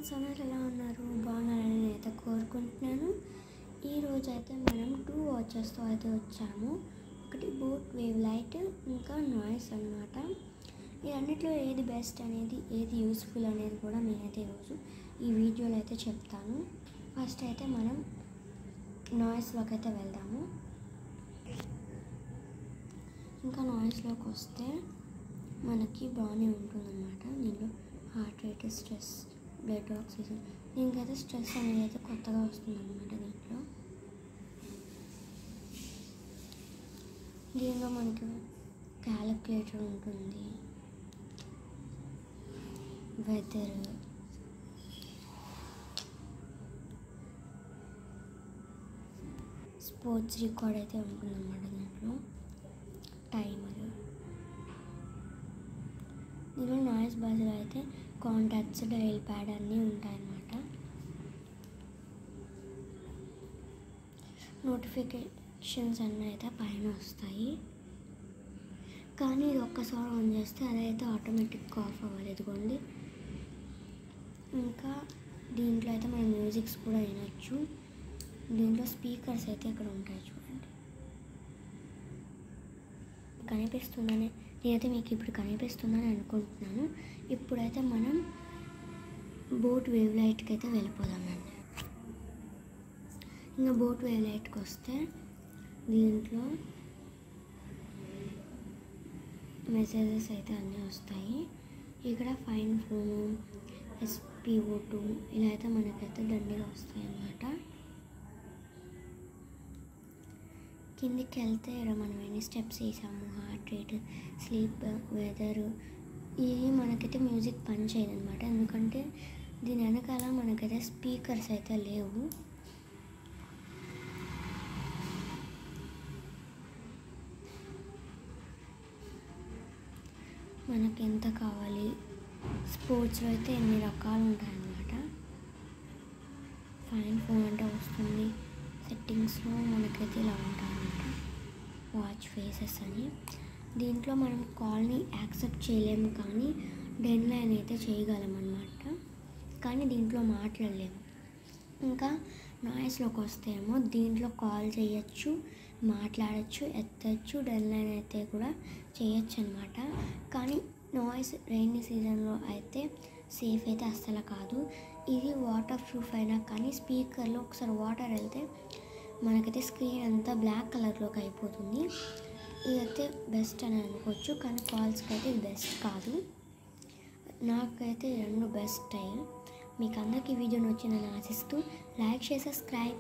Friends అందరూ ఎలా ఉన్నారు? బాగున్నారని నేనైతే కోరుకుంటున్నాను. ఈరోజు అయితే మనం 2 వాచెస్తో అయితే వచ్చాము. ఒకటి బోట్ వేవ్ లైట్, ఇంకా నాయిస్ అన్నమాట. ఈ అన్నిట్లో ఏది బెస్ట్ అనేది, ఏది యూస్ఫుల్ అనేది కూడా నేనైతే ఈరోజు ఈ వీడియోలో అయితే చెప్తాను. ఫస్ట్ అయితే మనం నాయిస్లోకి అయితే వెళ్దాము. ఇంకా నాయిస్లోకి వస్తే మనకి బాగానే ఉంటుందన్నమాట. దీనిలో heart rate, stress, blood oxygen, దీనికైతే స్ట్రెస్ అనేది అయితే కొత్తగా వస్తుందన్నమాట. దీనిలో మనకి క్యాలిక్యులేటర్ ఉంటుంది, వెదర్, స్పోర్ట్స్ రికార్డ్ అయితే ఉంటుందన్నమాట. దీంట్లో టైమర్, దీనిలో నాయిస్ బజర్ అయితే కాంటాక్ట్స్, డయల్ ప్యాడ్ అన్నీ ఉంటాయన్నమాట. నోటిఫికేషన్స్ అన్నీ అయితే పైన వస్తాయి, కానీ ఇది ఒక్కసారి ఆన్ చేస్తే అదైతే ఆటోమేటిక్గా ఆఫ్ అవ్వాలి. ఇదిగోండి. ఇంకా దీంట్లో అయితే మనం మ్యూజిక్స్ కూడా వినొచ్చు. దీంట్లో స్పీకర్స్ అయితే ఇక్కడ ఉంటాయి చూడండి. కనిపిస్తుందని నేనైతే మీకు ఇప్పుడు కనిపిస్తుందని అనుకుంటున్నాను. ఇప్పుడైతే మనం బోట్ వేవ్ లైట్కి అయితే వెళ్ళిపోదామండి. ఇంకా బోట్ వేవ్ లైట్కి వస్తే దీంట్లో మెసేజెస్ అయితే అన్నీ వస్తాయి. ఇక్కడ ఫైన్ ఫోన్, SpO2 ఇలా అయితే మనకైతే దండిగా వస్తాయి అన్నమాట. కిందికి వెళ్తే ఇక్కడ మనం ఎన్ని స్టెప్స్ వేసాము, హార్ట్ రేట్, స్లీప్, వెదర్, ఇది మనకైతే మ్యూజిక్ పని చేయదన్నమాట. ఎందుకంటే దీని వెనకాల మనకైతే స్పీకర్స్ అయితే లేవు. మనకి ఎంత కావాలి, స్పోర్ట్స్లో అయితే ఎన్ని రకాలు ఉంటాయన్నమాట. ఫైన్ ఫోన్ అంటే వస్తుంది. సెట్టింగ్స్లో మనకైతే ఇలా ఉంటాయన్నమాట, వాచ్ ఫేసెస్ అని. దీంట్లో మనం కాల్ని యాక్సెప్ట్ చేయలేము, కానీ డెన్ లైన్ అయితే చేయగలం అన్నమాట, కానీ దీంట్లో మాట్లాడలేము. ఇంకా నాయిస్లోకి వస్తేమో దీంట్లో కాల్ చేయొచ్చు, మాట్లాడచ్చు, ఎత్తచ్చు, డెన్ లైన్ అయితే కూడా చేయొచ్చు అన్నమాట. కానీ నాయిస్ రైనీ సీజన్లో అయితే సేఫ్ అయితే అస్సలు కాదు. ఇది వాటర్ ప్రూఫ్ అయినా కానీ స్పీకర్లో ఒకసారి వాటర్ వెళ్తే మనకైతే స్క్రీన్ అంతా బ్లాక్ కలర్లోకి అయిపోతుంది. ఇదైతే బెస్ట్ అని అనుకోవచ్చు, కానీ కాల్స్కి అయితే ఇది బెస్ట్ కాదు. నాకైతే రెండు బెస్ట్ అయ్యాయి. మీకు అందరికీ వీడియో నచ్చిందని ఆశిస్తూ లైక్, షేర్, సబ్స్క్రైబ్.